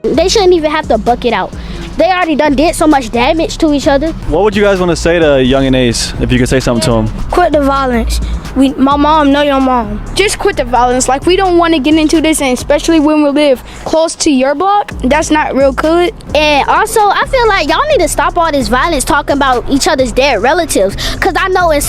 They shouldn't even have to buck it out. They already did so much damage to each other. What would you guys want to say to Young and Ace, if you could say something to them? Quit the violence. My mom, know your mom. Just quit the violence. Like, we don't want to get into this, and especially when we live close to your block, that's not real good. And also, I feel like y'all need to stop all this violence talking about each other's dead relatives. Cause I know in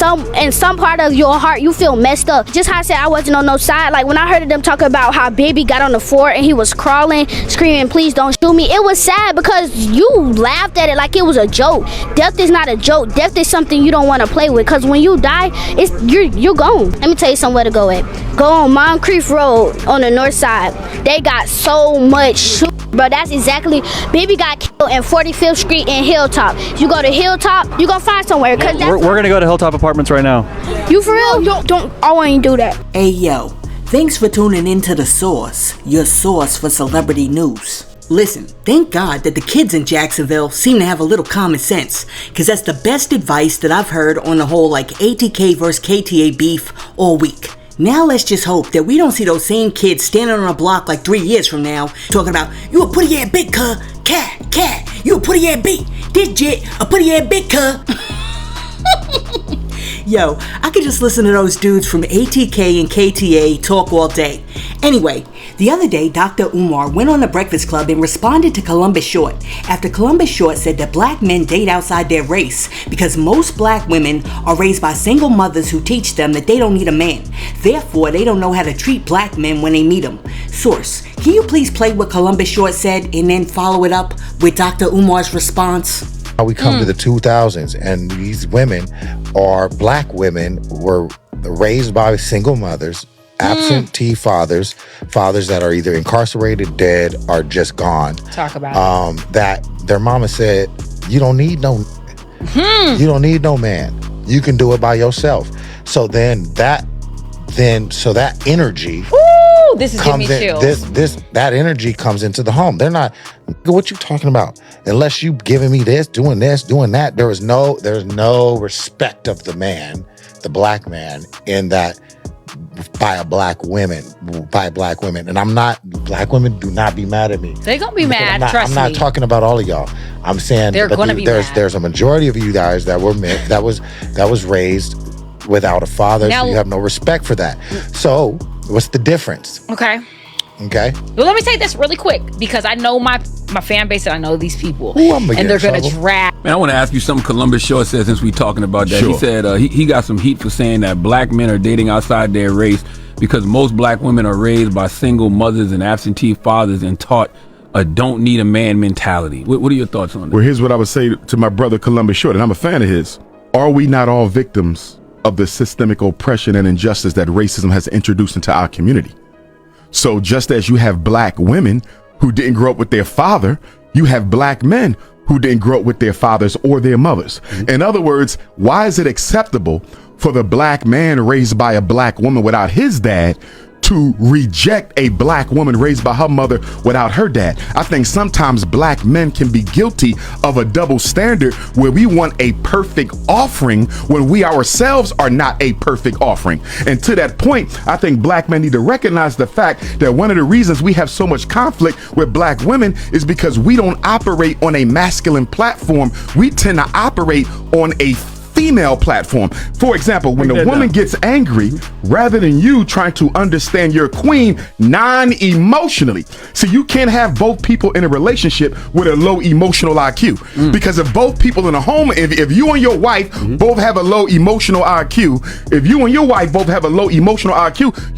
some part of your heart you feel messed up. Just how I said I wasn't on no side. Like when I heard them talk about how baby got on the floor and he was crawling, screaming, "Please don't shoot me." It was sad because you laughed at it like it was a joke. Death is not a joke. Death is something you don't want to play with. Cause when you die, you're gone. Let me tell you somewhere to go at. Go on Moncrief Road on the north side. They got so much shoot. Bro, that's exactly. Baby got killed in 45th Street in Hilltop. You go to Hilltop, you gonna find somewhere. Cause we're gonna go to Hilltop Apartments right now. You for real? Don't. I won't do that. Hey yo, thanks for tuning in to The Source, your source for celebrity news. Listen, thank God that the kids in Jacksonville seem to have a little common sense, cause that's the best advice that I've heard on the whole like ATK versus KTA beef all week. Now let's just hope that we don't see those same kids standing on a block like 3 years from now talking about, "You a putty ass big cuh, cat, you a putty ass beat, this jit, a putty ass big cuh." Yo, I could just listen to those dudes from ATK and KTA talk all day. Anyway, the other day, Dr. Umar went on the Breakfast Club and responded to Columbus Short after Columbus Short said that black men date outside their race because most black women are raised by single mothers who teach them that they don't need a man. Therefore, they don't know how to treat black men when they meet them. Source, can you please play what Columbus Short said and then follow it up with Dr. Umar's response? We come to the 2000s, and these women are black women, were raised by single mothers, absentee fathers that are either incarcerated, dead, or just gone. Talk about that their mama said, you don't need no man. You can do it by yourself. So that energy. Woo, this is giving me chills. That energy comes into the home. They're not, what you talking about? Unless you giving me this, doing that. There's no respect of the man, the black man, in that by black women. And I'm not, black women, do not be mad at me. They're gonna be mad, trust me. I'm not talking about all of y'all. I'm saying they're gonna be mad. There's a majority of you guys that was raised without a father, now, so you have no respect for that. So what's the difference? Okay. Well, let me say this really quick, because I know my fan base and I know these people. Ooh, and they're going to drag. Man, I want to ask you something Columbus Short said, since we talking about that. Sure. He said he got some heat for saying that black men are dating outside their race because most black women are raised by single mothers and absentee fathers and taught a don't need a man mentality. What are your thoughts on that? Well, here's what I would say to my brother Columbus Short, and I'm a fan of his. Are we not all victims of the systemic oppression and injustice that racism has introduced into our community? So just as you have black women who didn't grow up with their father, you have black men who didn't grow up with their fathers or their mothers. In other words, why is it acceptable for the black man raised by a black woman without his dad to reject a black woman raised by her mother without her dad? I think sometimes black men can be guilty of a double standard where we want a perfect offering when we ourselves are not a perfect offering. And to that point, I think black men need to recognize the fact that one of the reasons we have so much conflict with black women is because we don't operate on a masculine platform. We tend to operate on a female platform. For example, when a woman gets angry, rather than you trying to understand your queen non-emotionally. See, you can't have both people in a relationship with a low emotional IQ. Because if both people in a home, if you and your wife both have a low emotional IQ,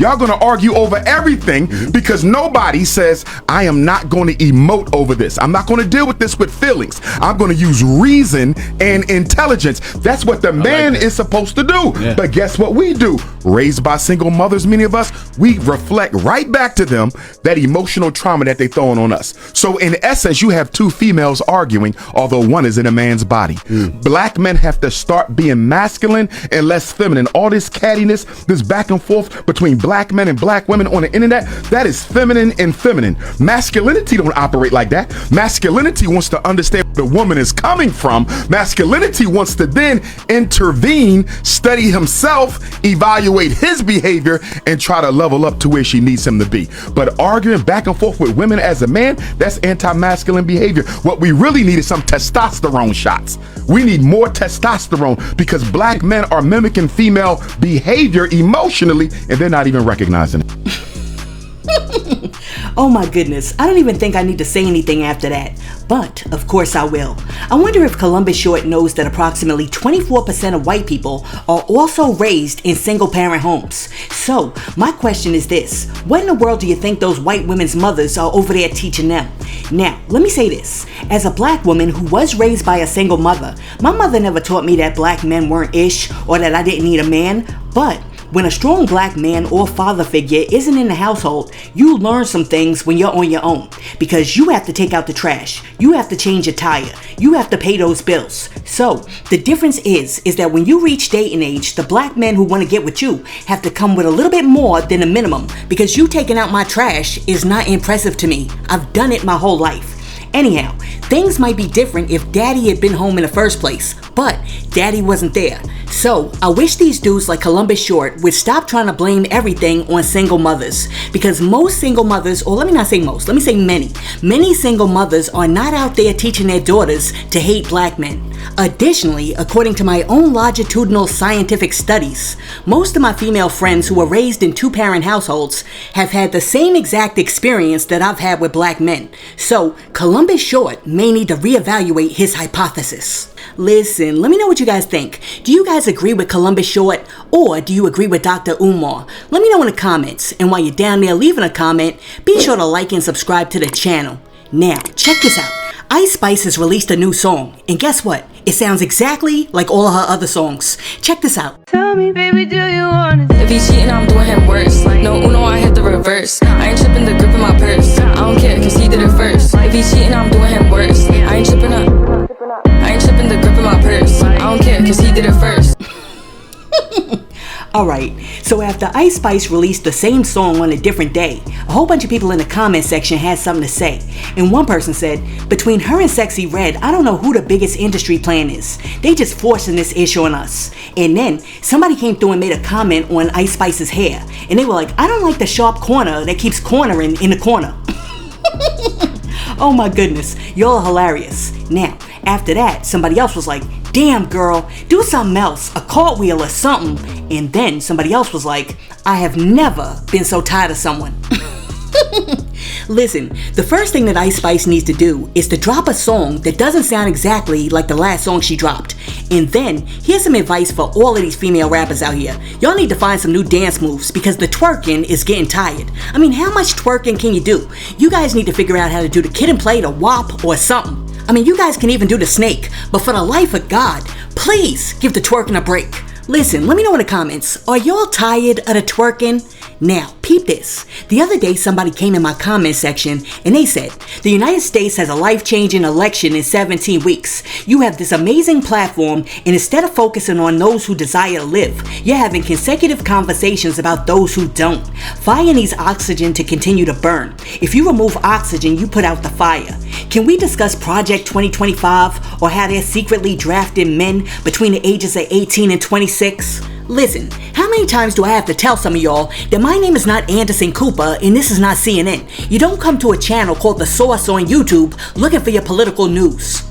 y'all gonna argue over everything because nobody says, I am not gonna emote over this. I'm not gonna deal with this with feelings. I'm gonna use reason and intelligence. That's what the man is supposed to do. Yeah. But guess what we do? Raised by single mothers, many of us, we reflect right back to them that emotional trauma that they throwing on us. So in essence, you have two females arguing, although one is in a man's body. Black men have to start being masculine and less feminine. All this cattiness, this back and forth between black men and black women on the internet, that is feminine and feminine. Masculinity don't operate like that. Masculinity wants to understand where the woman is coming from. Masculinity wants to then intervene, study himself, evaluate his behavior, and try to level up to where she needs him to be. But arguing back and forth with women as a man, that's anti-masculine behavior. What we really need is some testosterone shots. We need more testosterone because black men are mimicking female behavior emotionally, and they're not even recognizing it. Oh my goodness, I don't even think I need to say anything after that. But, of course I will. I wonder if Columbus Short knows that approximately 24% of white people are also raised in single-parent homes. So, my question is this. What in the world do you think those white women's mothers are over there teaching them? Now, let me say this. As a black woman who was raised by a single mother, my mother never taught me that black men weren't ish or that I didn't need a man, but when a strong black man or father figure isn't in the household, you learn some things when you're on your own. Because you have to take out the trash, you have to change a tire, you have to pay those bills. So, the difference is that when you reach dating age, the black men who want to get with you have to come with a little bit more than the minimum. Because you taking out my trash is not impressive to me. I've done it my whole life. Anyhow, things might be different if daddy had been home in the first place, but daddy wasn't there. So, I wish these dudes like Columbus Short would stop trying to blame everything on single mothers. Because most single mothers, or let me not say most, let me say many single mothers are not out there teaching their daughters to hate black men. Additionally, according to my own longitudinal scientific studies, most of my female friends who were raised in two-parent households have had the same exact experience that I've had with black men. So, Columbus Short may need to reevaluate his hypothesis. Listen, let me know what you guys think. Do you guys agree with Columbus Short, or do you agree with Dr. Umar? Let me know in the comments, and while you're down there leaving a comment, be sure to like and subscribe to the channel. Now, check this out. Ice Spice has released a new song, and guess what? It sounds exactly like all of her other songs. Check this out. Tell me, baby, do you want it? If he's cheating, I'm doing him worse. No Uno, I hit the reverse. I ain't tripping the grip in my purse. I don't care, cause he did it first. If he's cheating, I'm doing him worse. I ain't tripping the grip in my purse. I don't care, cause he did it first. Alright, so after Ice Spice released the same song on a different day, a whole bunch of people in the comment section had something to say. And one person said, between her and Sexy Red, I don't know who the biggest industry plan is. They just forcing this issue on us. And then somebody came through and made a comment on Ice Spice's hair. And they were like, I don't like the sharp corner that keeps cornering in the corner. Oh my goodness, y'all are hilarious. Now, after that, somebody else was like, damn girl, do something else, a cartwheel or something. And then somebody else was like, I have never been so tired of someone. Listen, the first thing that Ice Spice needs to do is to drop a song that doesn't sound exactly like the last song she dropped. And then, here's some advice for all of these female rappers out here. Y'all need to find some new dance moves because the twerking is getting tired. I mean, how much twerking can you do? You guys need to figure out how to do the Kid and Play, the WAP, or something. I mean, you guys can even do the snake, but for the life of God, please give the twerking a break. Listen, let me know in the comments, are y'all tired of the twerking? Now, peep this. The other day, somebody came in my comment section and they said, the United States has a life-changing election in 17 weeks. You have this amazing platform, and instead of focusing on those who desire to live, you're having consecutive conversations about those who don't. Fire needs oxygen to continue to burn. If you remove oxygen, you put out the fire. Can we discuss Project 2025 or how they're secretly drafting men between the ages of 18 and 26? Listen, how many times do I have to tell some of y'all that my name is not Anderson Cooper and this is not CNN? You don't come to a channel called The Source on YouTube looking for your political news.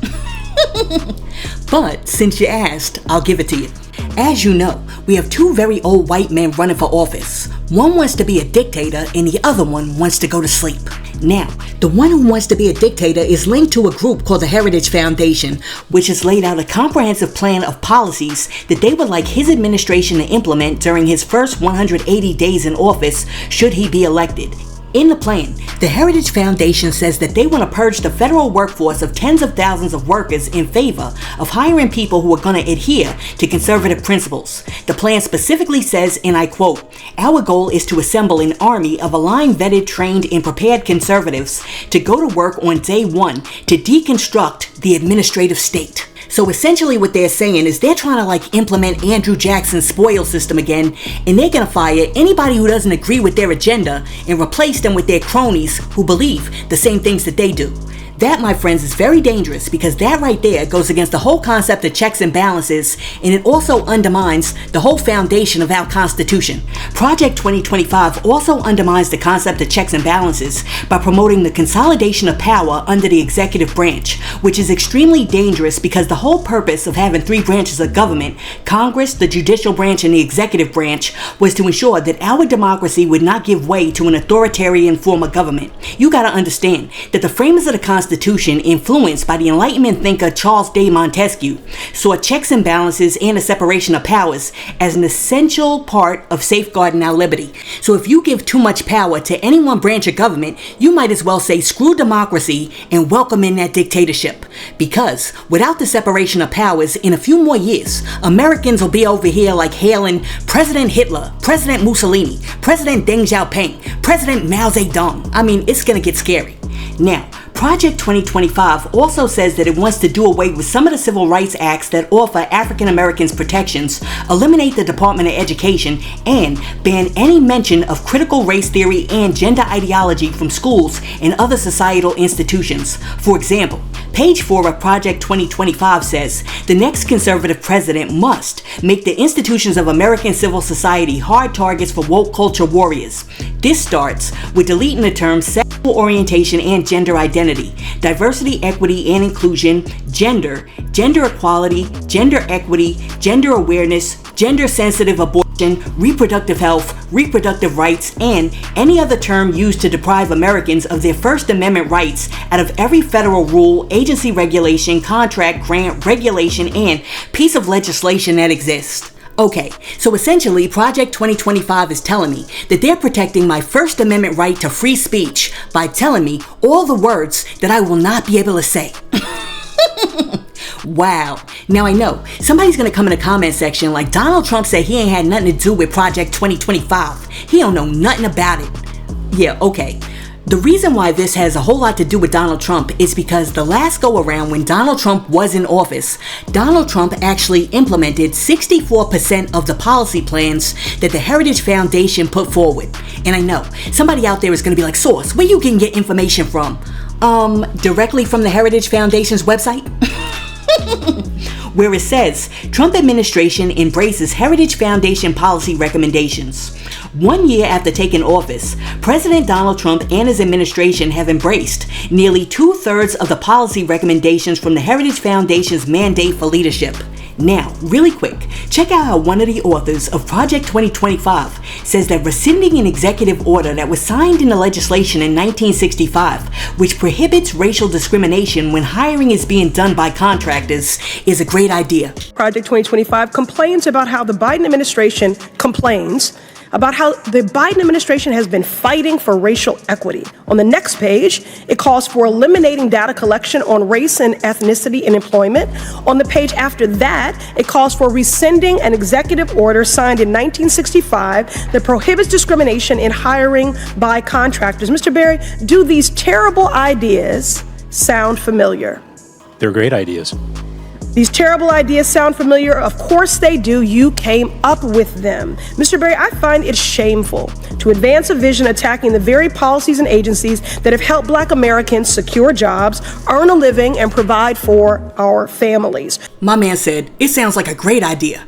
But since you asked, I'll give it to you. As you know, we have two very old white men running for office. One wants to be a dictator and the other one wants to go to sleep. Now, the one who wants to be a dictator is linked to a group called the Heritage Foundation, which has laid out a comprehensive plan of policies that they would like his administration to implement during his first 180 days in office should he be elected. In the plan, the Heritage Foundation says that they want to purge the federal workforce of tens of thousands of workers in favor of hiring people who are going to adhere to conservative principles. The plan specifically says, and I quote, our goal is to assemble an army of aligned, vetted, trained, and prepared conservatives to go to work on day one to deconstruct the administrative state. So essentially what they're saying is they're trying to implement Andrew Jackson's spoil system again, and they're gonna fire anybody who doesn't agree with their agenda and replace them with their cronies who believe the same things that they do. That, my friends, is very dangerous because that right there goes against the whole concept of checks and balances, and it also undermines the whole foundation of our Constitution. Project 2025 also undermines the concept of checks and balances by promoting the consolidation of power under the executive branch, which is extremely dangerous because the whole purpose of having three branches of government, Congress, the judicial branch, and the executive branch, was to ensure that our democracy would not give way to an authoritarian form of government. You gotta understand that the framers of the Constitution, influenced by the Enlightenment thinker Charles de Montesquieu, saw checks and balances and a separation of powers as an essential part of safeguarding our liberty. So if you give too much power to any one branch of government, you might as well say screw democracy and welcome in that dictatorship. Because without the separation of powers, in a few more years, Americans will be over here like hailing President Hitler, President Mussolini, President Deng Xiaoping, President Mao Zedong. I mean, it's gonna get scary. Now, Project 2025 also says that it wants to do away with some of the civil rights acts that offer African Americans protections, eliminate the Department of Education, and ban any mention of critical race theory and gender ideology from schools and other societal institutions. For example, page 4 of Project 2025 says, the next conservative president must make the institutions of American civil society hard targets for woke culture warriors. This starts with deleting the terms sexual orientation and gender identity, diversity, equity, and inclusion, gender, gender equality, gender equity, gender awareness, gender-sensitive abortion, reproductive health, reproductive rights, and any other term used to deprive Americans of their First Amendment rights out of every federal rule, agency regulation, contract, grant, regulation, and piece of legislation that exists. Okay, so essentially Project 2025 is telling me that they're protecting my First Amendment right to free speech by telling me all the words that I will not be able to say. Wow. Now I know, somebody's gonna come in the comment section like Donald Trump said he ain't had nothing to do with Project 2025. He don't know nothing about it. Yeah, okay. The reason why this has a whole lot to do with Donald Trump is because the last go around when Donald Trump was in office, Donald Trump actually implemented 64% of the policy plans that the Heritage Foundation put forward. And I know, somebody out there is going to be like, Source, where you can get information from? Directly from the Heritage Foundation's website? Where it says, Trump administration embraces Heritage Foundation policy recommendations. 1 year after taking office, President Donald Trump and his administration have embraced nearly 2/3 of the policy recommendations from the Heritage Foundation's mandate for leadership. Now, really quick, check out how one of the authors of Project 2025 says that rescinding an executive order that was signed into legislation in 1965, which prohibits racial discrimination when hiring is being done by contractors, is a great idea. Project 2025 complains about how the Biden administration has been fighting for racial equity. On the next page, it calls for eliminating data collection on race and ethnicity in employment. On the page after that, it calls for rescinding an executive order signed in 1965 that prohibits discrimination in hiring by contractors. Mr. Berry, do these terrible ideas sound familiar? They're great ideas. These terrible ideas sound familiar? Of course they do. You came up with them. Mr. Berry, I find it shameful to advance a vision attacking the very policies and agencies that have helped Black Americans secure jobs, earn a living, and provide for our families. My man said, it sounds like a great idea.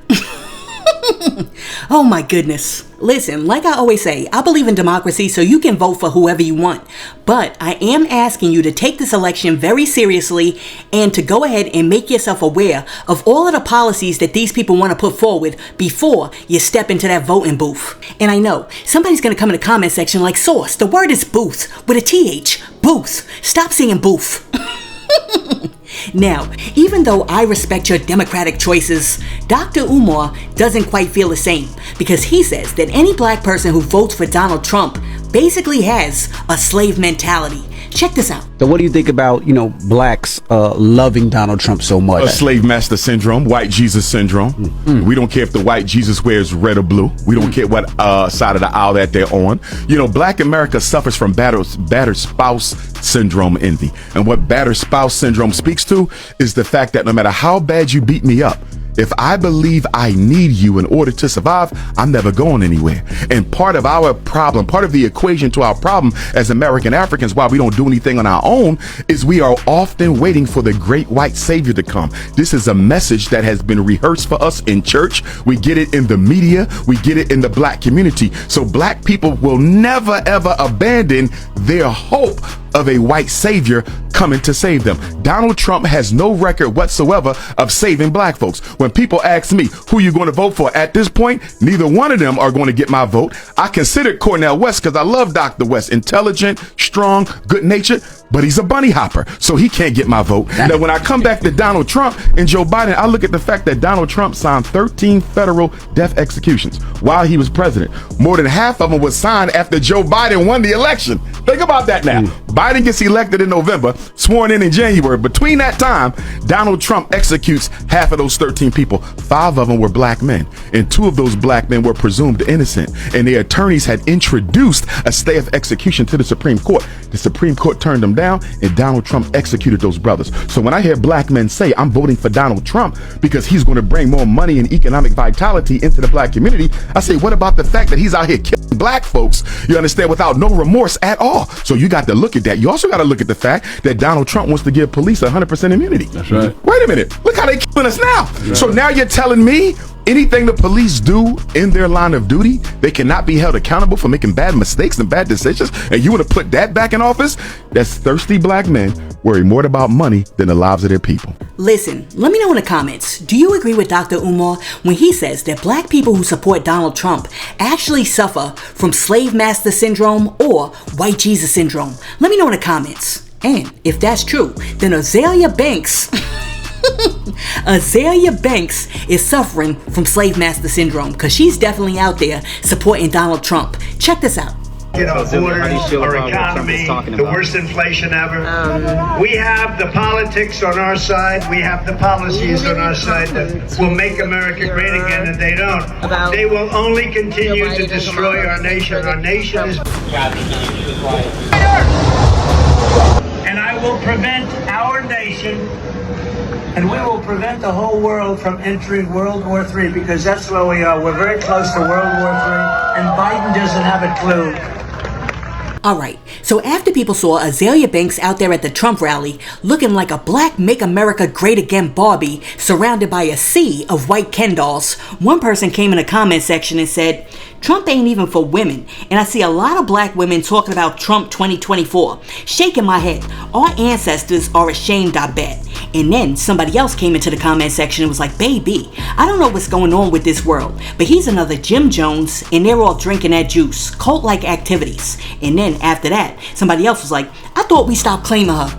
Oh my goodness. Listen, like I always say, I believe in democracy, so you can vote for whoever you want. But I am asking you to take this election very seriously and to go ahead and make yourself aware of all of the policies that these people want to put forward before you step into that voting booth. And I know, somebody's going to come in the comment section like, Source, the word is booth with a TH. Booth. Stop saying booth. Now, even though I respect your democratic choices, Dr. Umar doesn't quite feel the same because he says that any black person who votes for Donald Trump basically has a slave mentality. Check this out. So what do you think about, blacks loving Donald Trump so much? A slave master syndrome, white Jesus syndrome. We don't care if the white Jesus wears red or blue. We don't care what side of the aisle that they're on. Black America suffers from battered spouse syndrome envy. And what battered spouse syndrome speaks to is the fact that no matter how bad you beat me up, If I believe I need you in order to survive, I'm never going anywhere. And part of our problem, part of the equation to our problem as American Africans, why we don't do anything on our own, is we are often waiting for the great white savior to come. This is a message that has been rehearsed for us in church. We get it in the media. We get it in the black community. So black people will never, ever abandon their hope of a white savior coming to save them. Donald Trump has no record whatsoever of saving black folks. When people ask me who you going to vote for at this point, neither one of them are going to get my vote. I considered Cornel West because I love Dr. West. Intelligent, strong, good natured, but he's a bunny hopper, so he can't get my vote. Now, when I come back to Donald Trump and Joe Biden, I look at the fact that Donald Trump signed 13 federal death executions while he was president. More than half of them was signed after Joe Biden won the election. Think about that now. Biden gets elected in November, sworn in January. Between that time, Donald Trump executes half of those 13 people. 5 of them were black men, and 2 of those black men were presumed innocent, and their attorneys had introduced a stay of execution to the Supreme Court. The Supreme Court turned them down, and Donald Trump executed those brothers. So when I hear black men say, I'm voting for Donald Trump because he's going to bring more money and economic vitality into the black community, I say, what about the fact that he's out here killing black folks, you understand, without no remorse at all? So you got to look at that. You also got to look at the fact that Donald Trump wants to give police 100% immunity. That's right. Wait a minute. Look how they killing us now. Right. So now you're telling me anything the police do in their line of duty, they cannot be held accountable for making bad mistakes and bad decisions, and you want to put that back in office? That's thirsty black men worry more about money than the lives of their people. Listen, let me know in the comments, do you agree with Dr. Umar when he says that black people who support Donald Trump actually suffer from slave master syndrome or white Jesus syndrome? Let me know in the comments. And if that's true, then Azealia Banks Azealia Banks is suffering from slave master syndrome because she's definitely out there supporting Donald Trump. Check this out. Our economy, the worst inflation ever. We have the politics on our side. We have the policies on our side that will make America great again, and they don't. They will only continue to destroy our nation. Our nation is... And I will prevent our nation, and we will prevent the whole world from entering World War III, because that's where we are. We're very close to World War III, and Biden doesn't have a clue. Alright, so after people saw Azealia Banks out there at the Trump rally looking like a black Make America Great Again Barbie surrounded by a sea of white Ken dolls, one person came in the comment section and said, Trump ain't even for women, and I see a lot of black women talking about Trump 2024. Shaking my head. Our ancestors are ashamed, I bet. And then somebody else came into the comment section and was like, baby, I don't know what's going on with this world, but he's another Jim Jones and they're all drinking that juice. Cult-like activities. And then after that, somebody else was like, I thought we stopped claiming her.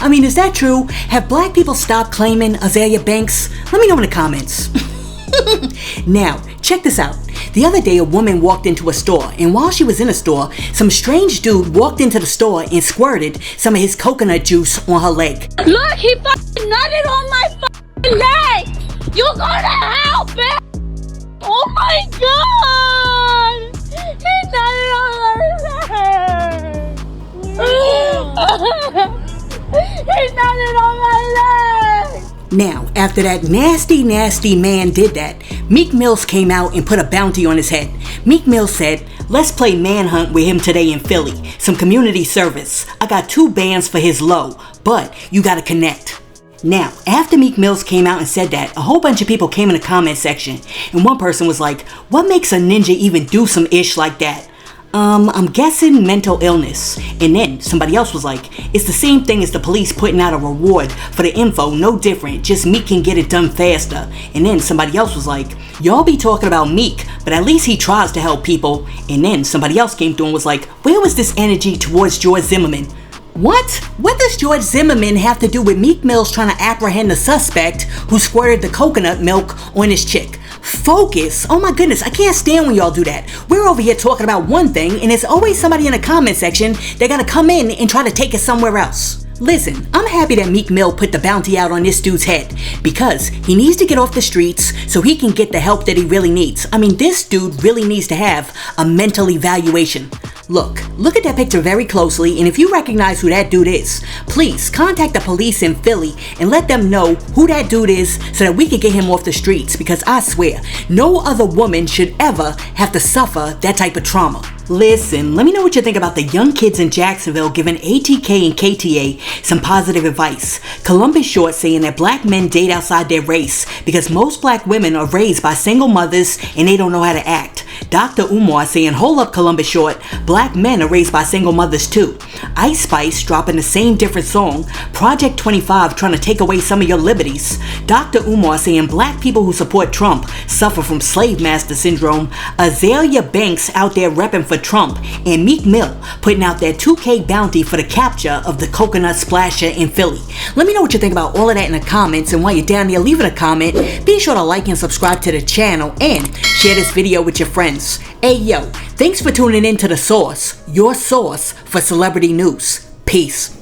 I mean, is that true? Have black people stopped claiming Azealia Banks? Let me know in the comments. Now, check this out. The other day, a woman walked into a store, and while she was in the store, some strange dude walked into the store and squirted some of his coconut juice on her leg. Look, he fucking nutted on my fucking leg! You're gonna help it! Oh my god! He nutted on my leg! He nutted on my leg! Now, after that nasty man did that, Meek Mill came out and put a bounty on his head. Meek Mill said, let's play manhunt with him today in Philly. Some community service. I got 2 bands for his low, but you gotta connect. Now, after Meek Mill came out and said that, a whole bunch of people came in the comment section, and one person was like, what makes a ninja even do some ish like that? I'm guessing mental illness. And then somebody else was like, it's the same thing as the police putting out a reward for the info, no different, just Meek can get it done faster. And then somebody else was like, y'all be talking about Meek, but at least he tries to help people. And then somebody else came through and was like, where was this energy towards George Zimmerman? What? What does George Zimmerman have to do with Meek Mill's trying to apprehend the suspect who squirted the coconut milk on his chick? Focus. Oh my goodness, I can't stand when y'all do that. We're over here talking about one thing, and there's always somebody in the comment section that gotta come in and try to take it somewhere else. Listen, I'm happy that Meek Mill put the bounty out on this dude's head because he needs to get off the streets so he can get the help that he really needs. I mean, this dude really needs to have a mental evaluation. Look at that picture very closely, and if you recognize who that dude is, please contact the police in Philly and let them know who that dude is so that we can get him off the streets, because I swear, no other woman should ever have to suffer that type of trauma. Listen, let me know what you think about the young kids in Jacksonville giving ATK and KTA some positive advice. Columbus Short saying that black men date outside their race because most black women are raised by single mothers and they don't know how to act. Dr. Umar saying, hold up Columbus Short, black men are raised by single mothers too. Ice Spice dropping the same different song. Project 25 trying to take away some of your liberties. Dr. Umar saying black people who support Trump suffer from slave master syndrome. Azealia Banks out there repping for Trump, and Meek Mill putting out their 2K bounty for the capture of the coconut splasher in Philly. Let me know what you think about all of that in the comments, and while you're down there leaving a comment, be sure to like and subscribe to the channel and share this video with your friends. Hey yo, thanks for tuning in to The Source, your source for celebrity news. Peace.